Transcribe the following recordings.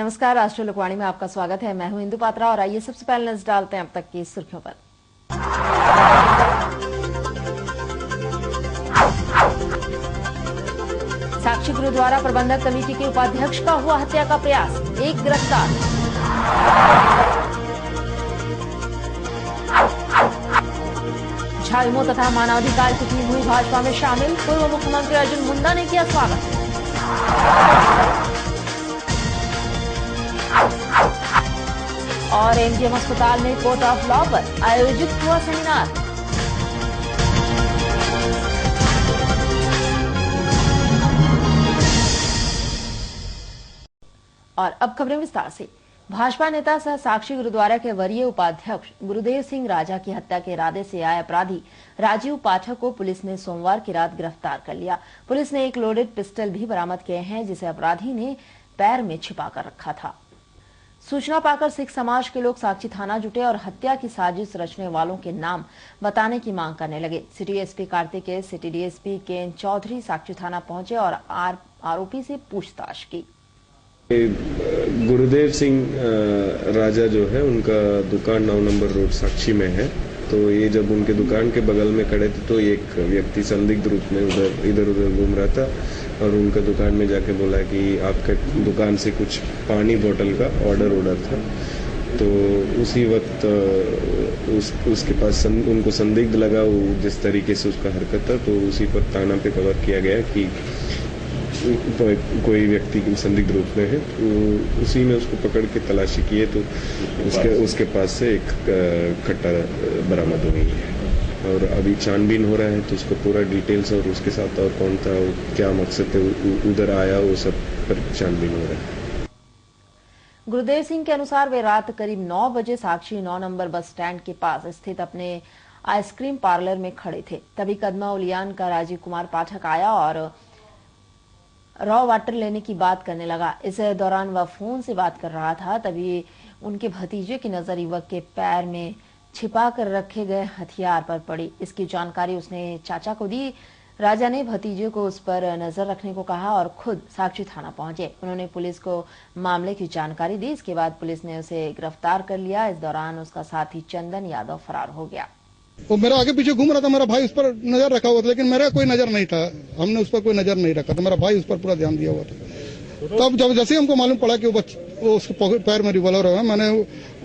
नमस्कार, राष्ट्रीय लोकवाणी में आपका स्वागत है। मैं हूं इंदु पात्रा और आइए सबसे पहले नजर डालते हैं अब तक की सुर्खियों पर। साक्षी गुरुद्वारा प्रबंधक कमेटी के उपाध्यक्ष का हुआ हत्या का प्रयास, एक गिरफ्तार। झाविमो तथा मानवाधिकार की टीम हुई भाजपा में शामिल, पूर्व मुख्यमंत्री अर्जुन मुंडा ने किया स्वागत। और एमजीएम अस्पताल में कोर्ट ऑफ लॉ पर आयोजित हुआ सेमिनार। और अब खबरें विस्तार से। भाजपा नेता सह साक्षी गुरुद्वारा के वरीय उपाध्यक्ष गुरुदेव सिंह राजा की हत्या के इरादे से आए अपराधी राजीव पाठक को पुलिस ने सोमवार की रात गिरफ्तार कर लिया। पुलिस ने एक लोडेड पिस्टल भी बरामद किए हैं, जिसे अपराधी ने पैर में छिपा कर रखा था। सूचना पाकर सिख समाज के लोग साक्षी थाना जुटे और हत्या की साजिश रचने वालों के नाम बताने की मांग करने लगे। City SP Kartikeya, city DSP KN Chaudhary Sakchi थाना पहुंचे और आरोपी से पूछताछ की। गुरुदेव सिंह राजा जो है, उनका दुकान 9 नंबर रोड साक्षी में है। तो ये जब उनके दुकान के बगल में खड़े थे तो एक व्यक्ति संदिग्ध रूप में इधर उधर घूम रहा था और उनका दुकान में जाके बोला कि आपके दुकान से कुछ पानी बोतल का ऑर्डर था। तो उसी वक्त उसके पास उनको संदिग्ध लगा, वो जिस तरीके से उसका हरकत था, तो उसी पर थाना पे कवर किया गया कि कोई व्यक्ति संदिग्ध रूप में है। तो उसी में उसको पकड़ के तलाशी किए तो उसके पास से एक कट्टा बरामद हुई है और अभी छानबीन हो रहा है। तो उसको पूरा डिटेल्स और उसके साथ और कौन था, क्या मकसद थे, उधर आया, वो सब पर छानबीन हो रहा है। गुरुदेव सिंह के अनुसार वे रात करीब 9 बजे साक्षी 9 नंबर बस स्टैंड के पास स्थित अपने आइसक्रीम पार्लर में खड़े थे। तभी कदमा उलियान का राजीव कुमार पाठक आया और रॉ वाटर लेने की बात करने लगा। इस दौरान वह फोन से बात कर रहा था। तभी उनके भतीजे की नजर युवक के पैर में छिपा कर रखे गए हथियार पर पड़ी। इसकी जानकारी उसने चाचा को दी। राजा ने भतीजे को उस पर नजर रखने को कहा और खुद साक्षी थाना पहुंचे। उन्होंने पुलिस को मामले की जानकारी दी। इसके बाद पुलिस ने उसे गिरफ्तार कर लिया। इस दौरान उसका साथी चंदन यादव फरार हो गया। वो मेरा आगे पीछे घूम रहा था, मेरा भाई उस पर नजर रखा हुआ था, लेकिन मेरा कोई नजर नहीं था। हमने उस पर कोई नजर नहीं रखा था, मेरा भाई उस पर पूरा ध्यान दिया हुआ था। तब जब जैसे हमको मालूम पड़ा कि वो उसके पैर में रिवॉल्वर है, मैंने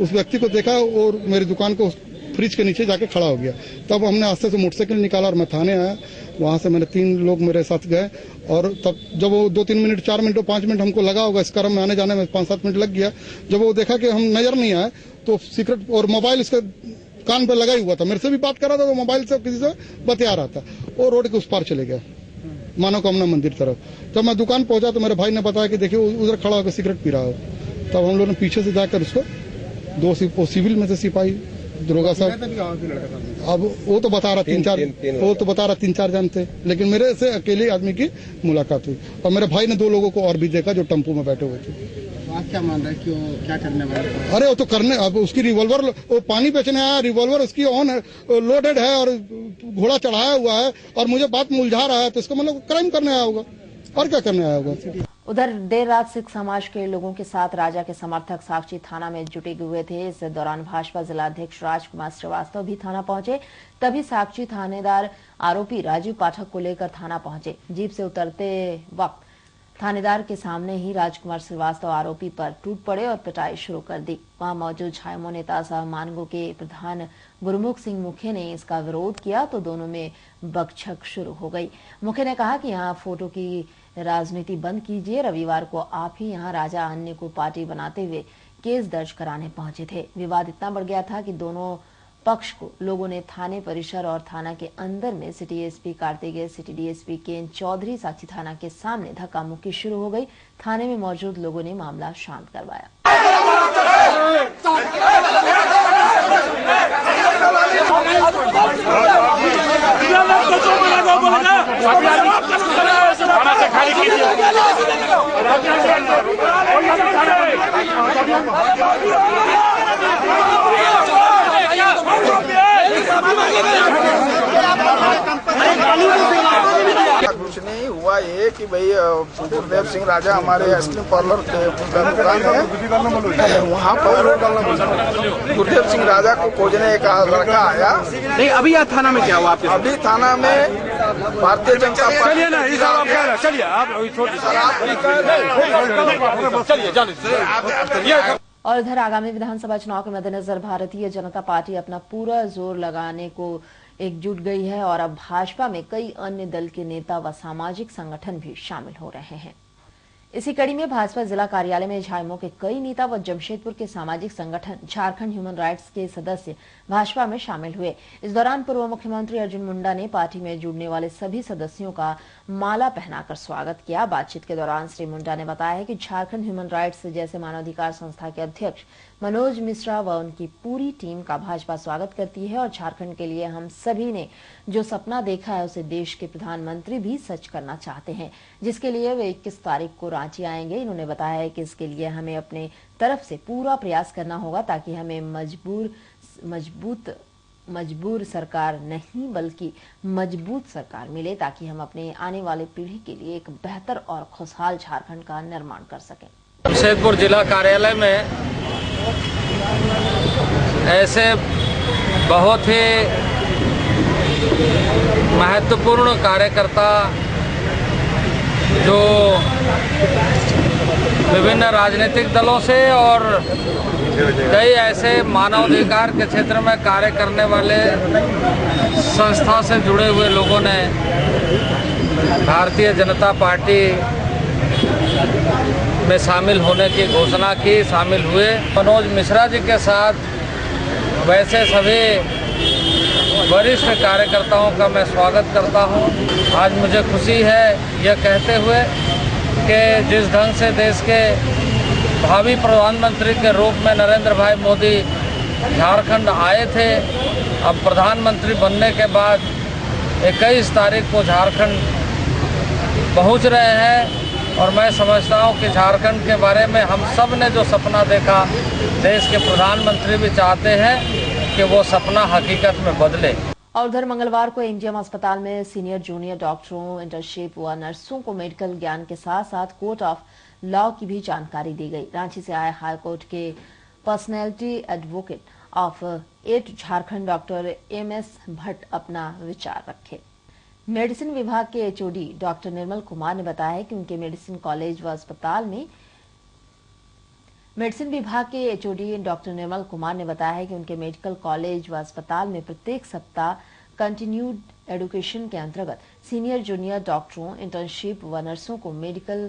उस व्यक्ति को देखा और मेरी दुकान को फ्रिज के नीचे जाके खड़ा हो गया। तब हमने आस्ते से मोटरसाइकिल निकाला और मैं थाने आया। वहां से मैंने 3 लोग मेरे साथ गए और तब जब वो 2-3 मिनट 4 मिनट 5 मिनट हमको लगा होगा, इस क्रम में आने जाने में 5-7 मिनट लग गया। जब वो देखा कि हम नजर नहीं आए तो सीक्रेट और मोबाइल इसका कान पे लगा ही हुआ था, मेरे से भी बात कर रहा था, वो मोबाइल से किसी से बतिया रहा था। वो रोड के उस पार चले गया मानवकामना मंदिर तरफ। जब मैं दुकान पहुंचा तो मेरे भाई ने बताया कि देखिए उधर खड़ा होकर सिगरेट पी रहा हो। तब हम लोगों ने पीछे से जाकर उसको 2 सिविल में से सिपाही दरोगा साहब, अब वो तो बता रहा 3-4 जन थे, लेकिन मेरे से अकेले आदमी की मुलाकात हुई और मेरे भाई ने 2 लोगों को और भी देखा जो टेम्पो में बैठे हुए थे। आप क्या मान रहे हैं कि वो क्या करने वाले? अरे वो तो करने, अब उसकी रिवॉल्वर, वो पानी बेचने आया, रिवॉल्वर उसकी ऑन है, लोडेड है और घोड़ा चढ़ाया हुआ है और मुझे बात में उलझा रहा है, तो इसका मतलब क्राइम करने आया होगा और क्या करने आया होगा। उधर देर रात सिख समाज के लोगों के साथ राजा के समर्थक साक्षी थाना में जुटे हुए थे। इस दौरान भाजपा जिला अध्यक्ष राजकुमार श्रीवास्तव भी थाना पहुंचे। तभी साक्षी थानेदार आरोपी राजीव पाठक को लेकर थाना पहुंचे। जीप से उतरते वक्त थानेदार के सामने ही राजकुमार श्रीवास्तव आरोपी पर टूट पड़े और पिटाई शुरू कर दी। वहां मौजूद झाविमो नेता सह मानगो के प्रधान गुरमुख सिंह मुखे ने इसका विरोध किया तो दोनों में बकझक शुरू हो गई। मुखे ने कहा कि यहाँ फोटो की राजनीति बंद कीजिए। रविवार को आप ही यहाँ राजा अन्य को पार्टी बनाते हुए केस दर्ज कराने पहुंचे थे। विवाद इतना बढ़ गया था कि दोनों पक्ष को लोगों ने थाने परिसर और थाना के अंदर में city SP Kartikeya, city DSP KN Chaudhary Sakchi थाना के सामने धक्का मुक्की शुरू हो गई। थाने में मौजूद लोगों ने मामला शांत करवाया। कुछ नहीं हुआ हुआ ये कि भाई गुरुदेव सिंह राजा हमारे आइसक्रीम पार्लर के दुकान है, वहाँ पर गुरुदेव सिंह राजा को खोजने एक लड़का आया। नहीं, अभी यहाँ थाना में क्या हुआ आपके? अभी थाना में भारतीय जनता पार्टी और इधर आगामी विधानसभा चुनाव के मद्देनजर भारतीय जनता पार्टी अपना पूरा जोर लगाने को एकजुट गई है और अब भाजपा में कई अन्य दल के नेता व सामाजिक संगठन भी शामिल हो रहे हैं। इसी कड़ी में भाजपा जिला कार्यालय में झामुमो के कई नेता व जमशेदपुर के सामाजिक संगठन झारखंड ह्यूमन राइट्स के सदस्य भाजपा में शामिल हुए। इस दौरान पूर्व मुख्यमंत्री अर्जुन मुंडा ने पार्टी में जुड़ने वाले सभी सदस्यों का माला पहनाकर स्वागत किया। बातचीत के दौरान श्री मुंडा ने बताया कि झारखंड ह्यूमन राइट्स जैसे मानवाधिकार संस्था के अध्यक्ष मनोज मिश्रा व उनकी पूरी टीम का भाजपा स्वागत करती है और झारखंड के लिए हम सभी ने जो सपना देखा है उसे देश के प्रधानमंत्री भी सच करना चाहते हैं, जिसके लिए वे 21 तारीख को रांची आएंगे। इन्होंने बताया है कि इसके लिए हमें अपने तरफ से पूरा प्रयास करना होगा ताकि हमें मजबूर सरकार नहीं बल्कि मजबूत सरकार मिले, ताकि हम अपने आने वाले पीढ़ी के लिए एक बेहतर और खुशहाल झारखंड का निर्माण कर सकें। जमशेदपुर जिला कार्यालय में ऐसे बहुत ही महत्वपूर्ण कार्यकर्ता जो विभिन्न राजनीतिक दलों से और कई ऐसे मानवाधिकार के क्षेत्र में कार्य करने वाले संस्था से जुड़े हुए लोगों ने भारतीय जनता पार्टी में शामिल होने की घोषणा की, शामिल हुए। मनोज मिश्रा जी के साथ वैसे सभी वरिष्ठ कार्यकर्ताओं का मैं स्वागत करता हूं। आज मुझे खुशी है यह कहते हुए कि जिस ढंग से देश के भावी प्रधानमंत्री के रूप में नरेंद्र भाई मोदी झारखंड आए थे, अब प्रधानमंत्री बनने के बाद 21 तारीख को झारखंड पहुंच रहे हैं और मैं समझता हूं कि झारखंड के बारे में हम सब ने जो सपना देखा, देश के प्रधानमंत्री भी चाहते हैं कि वो सपना हकीकत में बदले। और उधर मंगलवार को एमजीएम अस्पताल में सीनियर जूनियर डॉक्टरों, इंटर्नशिप व नर्सों को मेडिकल ज्ञान के साथ साथ कोर्ट ऑफ लॉ की भी जानकारी दी गई। रांची से आए हाईकोर्ट के personality advocate of 8 Jharkhand doctor MS Bhatt अपना विचार रखे। मेडिसिन विभाग के HOD डॉक्टर निर्मल कुमार ने बताया कि उनके मेडिसिन कॉलेज व अस्पताल में मेडिसिन विभाग के HOD डॉक्टर निर्मल कुमार ने बताया है कि उनके मेडिकल कॉलेज व अस्पताल में प्रत्येक सप्ताह कंटिन्यूड एजुकेशन के अंतर्गत सीनियर जूनियर डॉक्टरों, इंटर्नशिप व नर्सों को मेडिकल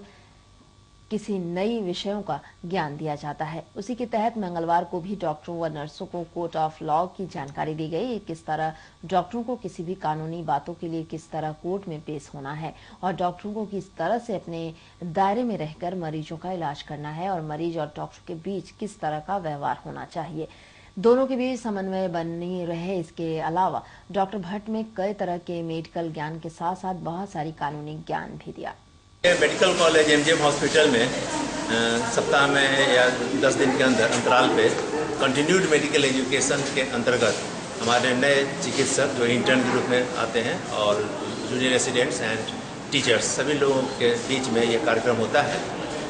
किसी नई विषयों का ज्ञान दिया जाता है। उसी के तहत मंगलवार को भी डॉक्टरों व नर्सों को कोर्ट ऑफ लॉ की जानकारी दी गई। किस तरह डॉक्टरों को किसी भी कानूनी बातों के लिए किस तरह कोर्ट में पेश होना है और डॉक्टरों को किस तरह से अपने दायरे में रहकर मरीजों का इलाज करना है और मरीज और डॉक्टर के बीच किस तरह का व्यवहार होना चाहिए, दोनों के बीच समन्वय बनी रहे। इसके अलावा डॉक्टर भट्ट में कई तरह के मेडिकल ज्ञान के साथ साथ बहुत सारी कानूनी ज्ञान भी दिया। मेडिकल कॉलेज MGM हॉस्पिटल में सप्ताह में या 10 दिन के अंतराल पे कंटिन्यूड मेडिकल एजुकेशन के अंतर्गत हमारे नए चिकित्सक जो इंटर्न के रूप में आते हैं और जूनियर रेसिडेंट्स एंड टीचर्स सभी लोगों के बीच में ये कार्यक्रम होता है।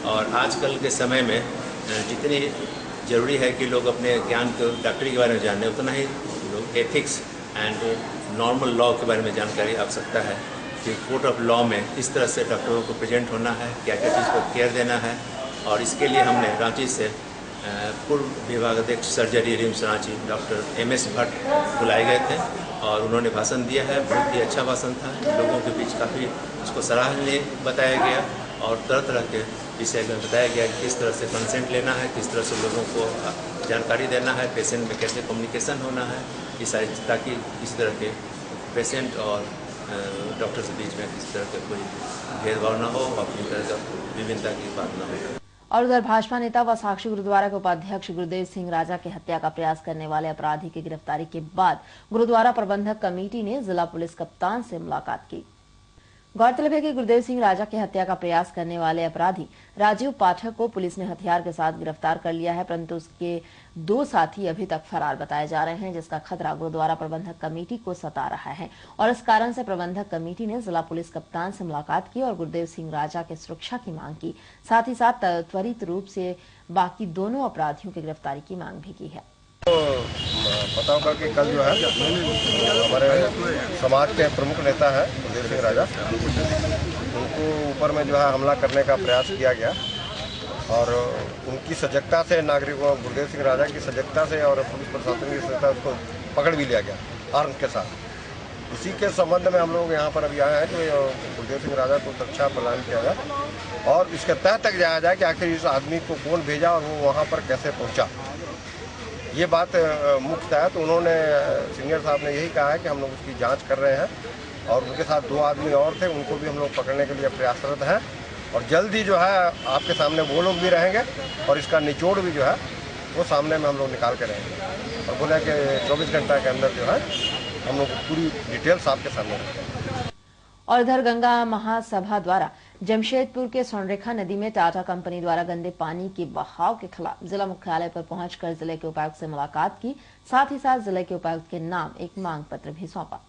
और आजकल के समय में जितनी ज़रूरी है कि लोग अपने ज्ञान को डॉक्टरी के बारे में जाने, उतना ही लोग एथिक्स एंड नॉर्मल लॉ के बारे में जानकारी आवश्यकता है कि कोर्ट ऑफ लॉ में इस तरह से डॉक्टरों को प्रेजेंट होना है, क्या क्या चीज़ को केयर देना है। और इसके लिए हमने रांची से पूर्व विभागाध्यक्ष surgery RIMS Ranchi doctor MS Bhatt बुलाए गए थे और उन्होंने भाषण दिया है। बहुत ही अच्छा भाषण था, लोगों के बीच काफ़ी उसको सराहनीय बताया गया और तरह तरह के विषय में बताया गया कि किस तरह से कंसेंट लेना है, किस तरह से लोगों को जानकारी देना है, पेशेंट में कैसे कम्युनिकेशन होना है, ये सारी, ताकि किसी तरह के पेशेंट और डॉक्टर के बीच में किसी तरह का कोई भेदभाव न हो, अपनी तरह का विभिन्नता की बात न हो। और उधर भाजपा नेता व साक्षी गुरुद्वारा के उपाध्यक्ष गुरुदेव सिंह राजा की हत्या का प्रयास करने वाले अपराधी की गिरफ्तारी के बाद गुरुद्वारा प्रबंधक कमेटी ने जिला पुलिस कप्तान से मुलाकात की। गौरतलब है कि गुरुदेव सिंह राजा की हत्या का प्रयास करने वाले अपराधी राजीव पाठक को पुलिस ने हथियार के साथ गिरफ्तार कर लिया है, परंतु उसके 2 साथी अभी तक फरार बताए जा रहे हैं, जिसका खतरा गुरुद्वारा प्रबंधक कमेटी को सता रहा है। और इस कारण से प्रबंधक कमेटी ने जिला पुलिस कप्तान से मुलाकात की और गुरुदेव सिंह राजा की सुरक्षा की मांग की। साथ ही साथ त्वरित रूप से बाकी दोनों अपराधियों की गिरफ्तारी की मांग भी की है। तो पता होगा कि कल जो है हमारे समाज के प्रमुख नेता है गुरुदेव सिंह राजा, उनको ऊपर में जो है हमला करने का प्रयास किया गया और उनकी सजगता से नागरिकों गुरुदेव सिंह राजा की सजगता से और पुलिस प्रशासन की सजगता उसको पकड़ भी लिया गया आर्म्स के साथ। इसी के संबंध में हम लोग यहाँ पर अभी आए हैं कि गुरुदेव सिंह राजा को सुरक्षा प्रदान किया जाए और इसके तह तक जाया जाए कि आखिर इस आदमी को कौन भेजा और वो वहाँ पर कैसे पहुँचा। ये बात मुख्य है। तो उन्होंने सीनियर साहब ने यही कहा है कि हम लोग उसकी जांच कर रहे हैं और उनके साथ 2 आदमी और थे, उनको भी हम लोग पकड़ने के लिए प्रयासरत हैं और जल्द ही जो है आपके सामने वो लोग भी रहेंगे और इसका निचोड़ भी जो है वो सामने में हम लोग निकाल के रहेंगे और बोले कि 24 घंटा के अंदर जो है हम लोग पूरी डिटेल्स आपके सामने रखेंगे। और इधर गंगा महासभा द्वारा जमशेदपुर के स्वर्णरेखा नदी में टाटा कंपनी द्वारा गंदे पानी के बहाव के खिलाफ जिला मुख्यालय पर पहुंचकर जिले के उपायुक्त से मुलाकात की। साथ ही साथ जिले के उपायुक्त के नाम एक मांग पत्र भी सौंपा।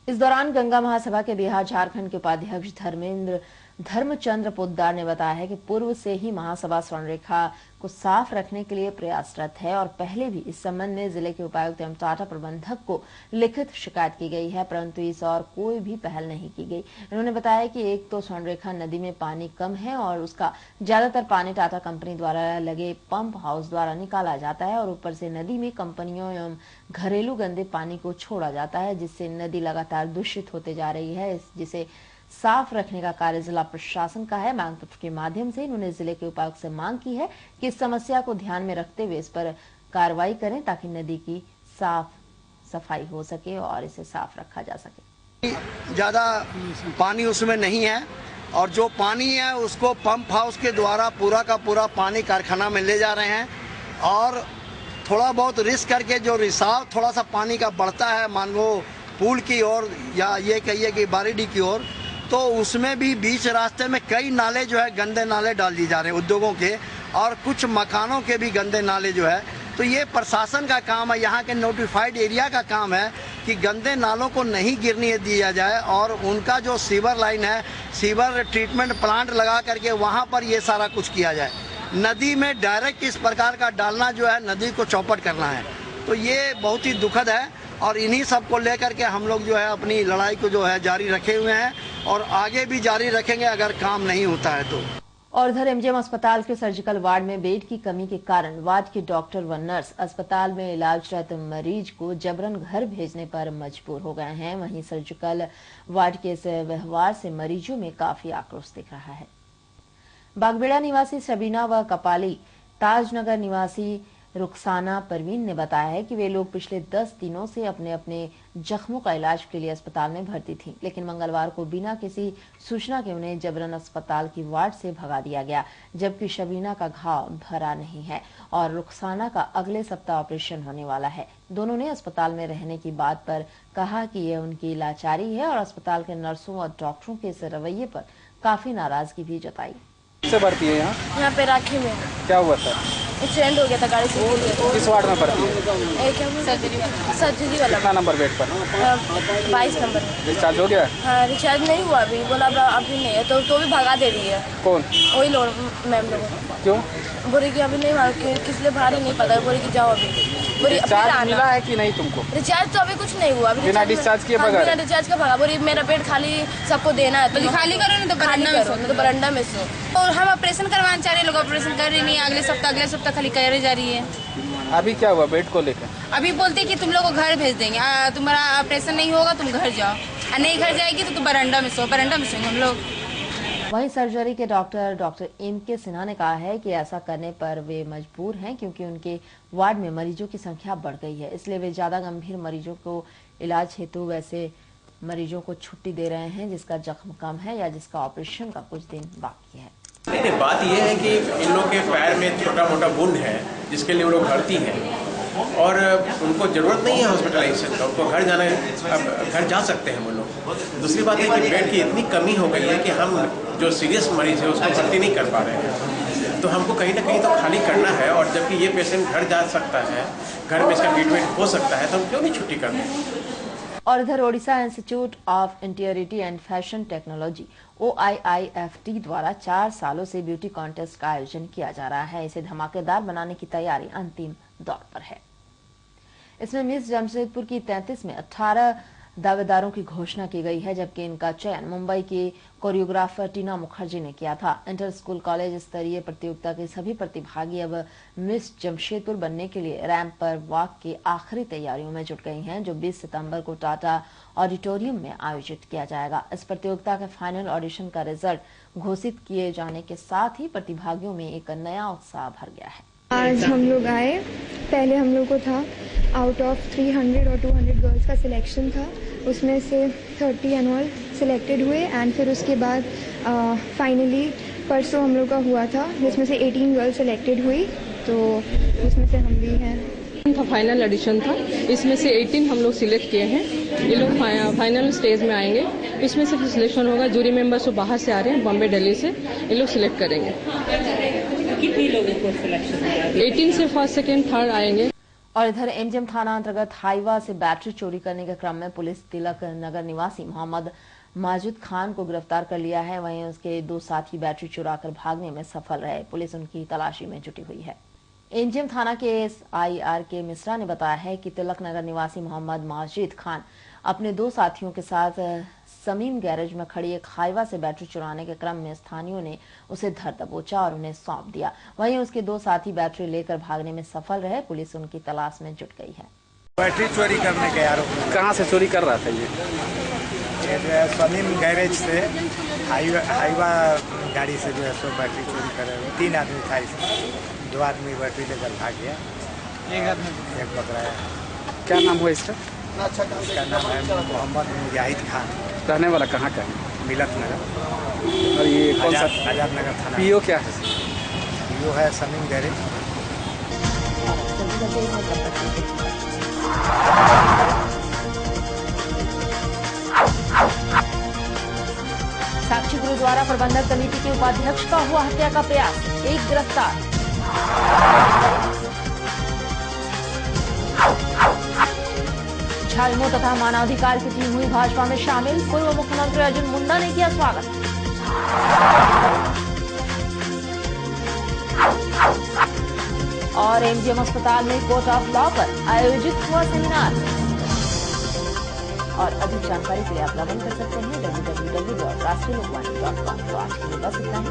इस दौरान गंगा महासभा के बिहार झारखंड के उपाध्यक्ष धर्मचंद्र पोद्दार ने बताया है कि पूर्व से ही महासभा स्वर्णरेखा को साफ रखने के लिए प्रयासरत है और पहले भी इस संबंध में जिले के उपायुक्त एवं टाटा प्रबंधक को लिखित शिकायत की गई है, परंतु इस और कोई भी पहल नहीं की गई। उन्होंने बताया कि एक तो स्वर्णरेखा नदी में पानी कम है और उसका ज्यादातर पानी टाटा कंपनी द्वारा लगे पंप हाउस द्वारा निकाला जाता है और ऊपर से नदी में कंपनियों एवं घरेलू गंदे पानी को छोड़ा जाता है, जिससे नदी लगातार दूषित होते जा रही है, जिसे साफ रखने का कार्य जिला प्रशासन का है। मांग पत्र के माध्यम से इन्होंने जिले के उपायुक्त से मांग की है कि इस समस्या को ध्यान में रखते हुए इस पर कार्रवाई करें ताकि नदी की साफ सफाई हो सके और इसे साफ रखा जा सके। ज्यादा पानी उसमें नहीं है और जो पानी है उसको पंप हाउस के द्वारा पूरा का पूरा पानी कारखाना में ले जा रहे हैं और थोड़ा बहुत रिस्क करके जो रिसाव थोड़ा सा पानी का बढ़ता है, मान लो पुल की ओर या ये कहिए कि बारीडी की ओर, तो उसमें भी बीच रास्ते में कई नाले जो है गंदे नाले डाल दिए जा रहे हैं उद्योगों के और कुछ मकानों के भी गंदे नाले जो है। तो ये प्रशासन का काम है, यहाँ के नोटिफाइड एरिया का काम है कि गंदे नालों को नहीं गिरने दिया जाए और उनका जो सीवर लाइन है, सीवर ट्रीटमेंट प्लांट लगा करके वहाँ पर ये सारा कुछ किया जाए। नदी में डायरेक्ट इस प्रकार का डालना जो है नदी को चौपट करना है, तो ये बहुत ही दुखद है और इन्हीं सब को लेकर के हम लोग जो है अपनी लड़ाई को जो है जारी रखे हुए हैं और आगे भी जारी रखेंगे अगर काम नहीं होता है तो। और इधर एमजीएम अस्पताल के सर्जिकल वार्ड में बेड की कमी के कारण वार्ड के डॉक्टर व नर्स अस्पताल में इलाजरत मरीज को जबरन घर भेजने पर मजबूर हो गए हैं। वहीं सर्जिकल वार्ड के इस व्यवहार से मरीजों में काफी आक्रोश दिख रहा है। बागबेड़ा निवासी सबीना व कपाली ताजनगर निवासी रुखसाना परवीन ने बताया है कि वे लोग पिछले 10 दिनों से अपने अपने जख्मों का इलाज के लिए अस्पताल में भर्ती थी, लेकिन मंगलवार को बिना किसी सूचना के उन्हें जबरन अस्पताल की वार्ड से भगा दिया गया, जबकि शबीना का घाव भरा नहीं है और रुखसाना का अगले सप्ताह ऑपरेशन होने वाला है। दोनों ने अस्पताल में रहने की बात पर कहा कि यह उनकी लाचारी है और अस्पताल के नर्सों और डॉक्टरों के इस रवैये पर काफी नाराजगी भी जताई। से भर्ती है यहाँ पे राखी में। क्या हुआ था? एक्सीडेंट हो गया था गाड़ी से। किस वार्ड में भर्ती है? एक सर्जरी वाला। कितना नंबर बेड पर? 22 नंबर। डिस्चार्ज हो गया? हाँ, रिचार्ज नहीं हुआ अभी, बोला अभी नहीं है तो भी भगा दे रही है। कौन? वही लोग मैम लोग। क्यों? बोले कि अभी नहीं, किस लिए भारी नहीं पता, बोले कि जाओ अभी। रिचार्ज मिला है कि नहीं तुमको? रिचार्ज तो अभी कुछ नहीं हुआ। बिना डिस्चार्ज किए भगा? बिना डिस्चार्ज का भगा। बोली मेरा पेट खाली सबको देना है तो खाली करो नहीं तो बरंडा में सो। और हम ऑपरेशन करवाना चाह रहे, लोग ऑपरेशन कर रही नहीं, अगले सप्ताह खाली करे जा रही है। अभी क्या हुआ बेड को लेकर? अभी बोलते कि तुम लोग को घर भेज देंगे, तुम्हारा ऑपरेशन नहीं होगा तुम घर जाओ, नहीं घर जाएगी तो तुम बरंडा में सोएंगे हम लोग। वहीं सर्जरी के डॉक्टर एम के सिन्हा ने कहा है कि ऐसा करने पर वे मजबूर हैं क्योंकि उनके वार्ड में मरीजों की संख्या बढ़ गई है, इसलिए वे ज्यादा गंभीर मरीजों को इलाज हेतु वैसे मरीजों को छुट्टी दे रहे हैं जिसका जख्म कम है या जिसका ऑपरेशन का कुछ दिन बाकी है। नहीं, बात यह है कि इन लोग के पैर में छोटा मोटा वुंड है जिसके लिए वो लोग भर्ती हैं, और उनको ज़रूरत नहीं है हॉस्पिटलाइजेशन का, उनको घर जाना अब घर जा सकते हैं वो लोग। दूसरी बात है कि बेड की इतनी कमी हो गई है कि हम जो सीरियस मरीज है उसको भर्ती नहीं कर पा रहे हैं, तो हमको कहीं ना कहीं तो खाली करना है। और जबकि ये पेशेंट घर जा सकता है, घर में इसका ट्रीटमेंट हो सकता है, तो हम क्यों नहीं छुट्टी कर दें। और इधर Odisha institute of interiority and fashion technology OIIFT द्वारा 4 सालों से ब्यूटी कॉन्टेस्ट का आयोजन किया जा रहा है। इसे धमाकेदार बनाने की तैयारी अंतिम दौर पर है। इसमें मिस जमशेदपुर की 33 में 18 दावेदारों की घोषणा की गई है, जबकि इनका चयन मुंबई की कोरियोग्राफर टीना मुखर्जी ने किया था। इंटर स्कूल कॉलेज स्तरीय प्रतियोगिता के सभी प्रतिभागी अब मिस जमशेदपुर बनने के लिए रैंप पर वॉक की आखिरी तैयारियों में जुट गई हैं, जो 20 सितंबर को टाटा ऑडिटोरियम में आयोजित किया जाएगा। इस प्रतियोगिता के फाइनल ऑडिशन का रिजल्ट घोषित किए जाने के साथ ही प्रतिभागियों में एक नया उत्साह भर गया है। आज हम लोग आए, पहले हम लोग को था आउट ऑफ 300 और 200 गर्ल्स का सिलेक्शन था, उसमें से 30 एनुअल सिलेक्टेड हुए एंड फिर उसके बाद फाइनली परसों हम लोग का हुआ था, जिसमें से 18 गर्ल्स सिलेक्टेड हुई, तो उसमें से हम भी हैं। फाइनल एडिशन था, इसमें से 18 हम लोग सिलेक्ट किए हैं। ये लोग फाइनल स्टेज में आएंगे, इसमें से सिलेक्शन होगा। जूरी मेंबर्स जो बाहर से आ रहे हैं, बॉम्बे दिल्ली से, ये लोग सिलेक्ट करेंगे। कितने लोगों को सिलेक्शन 18 से फर्स्ट सेकेंड थर्ड आएंगे। और इधर एमजीएम थाना अंतर्गत हाईवा से बैटरी चोरी करने के क्रम में पुलिस तिलक नगर निवासी मोहम्मद माजिद खान को गिरफ्तार कर लिया है। वहीं उसके 2 साथी बैटरी चुराकर भागने में सफल रहे। पुलिस उनकी तलाशी में जुटी हुई है। एमजीएम थाना के SIRK मिश्रा ने बताया है कि तिलक नगर निवासी मोहम्मद माजिद खान अपने 2 साथियों के साथ समीम गैरेज में खड़ी एक हाईवा से बैटरी चुराने के क्रम में स्थानियों ने उसे धर दबोचा और उन्हें सौंप दिया। वहीं उसके 2 साथी बैटरी लेकर भागने में सफल रहे। पुलिस उनकी तलाश में जुट गई है। बैटरी चोरी करने के आरोप में। कहाँ से चोरी कर रहा था ये जो है समीम गैरेज से हाईवा गाड़ी से जो है सो बैटरी चोरी कर रहे हैं। 3 आदमी था, इसमें 2 आदमी बैटरी लेकर भाग गया, एक पकड़ाया। क्या नाम हुआ इसका? इसका नाम है मोहम्मद मुजाहिद खान। रहने वाला कहाँ का है? मिलत नगर। और ये कौन सा आजाद नगर थाना? PO क्या है? PO है समीम गैरेज। साक्षी गुरुद्वारा प्रबंधक कमेटी के उपाध्यक्ष का हुआ हत्या का प्रयास, 1 गिरफ्तार। झारखंड तथा मानवाधिकार की टीम हुई भाजपा में शामिल। पूर्व मुख्यमंत्री अर्जुन मुंडा ने किया स्वागत। और एमजीएम अस्पताल में कोर्ट ऑफ लॉ पर आयोजित हुआ सेमिनार। और अधिक जानकारी के लिए आप लॉग इन कर सकते हैं www.rashtriya lokvani.com। तो आज के लिए बस इतना ही।